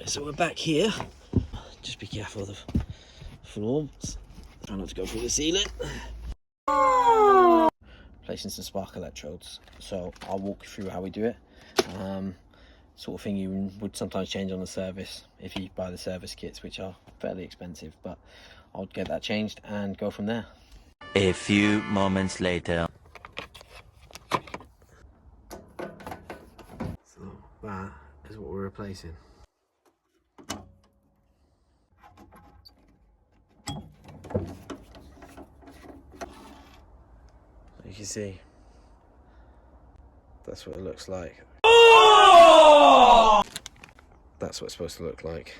Right, so we're back here. Just be careful of the floor. Try not to go through the ceiling. Placing some spark electrodes. So I'll walk you through how we do it. Sort of thing you would sometimes change on the service if you buy the service kits, which are fairly expensive, but I'll get that changed and go from there. A few moments later. So that is what we're replacing. So you can see that's what it looks like. That's what it's supposed to look like.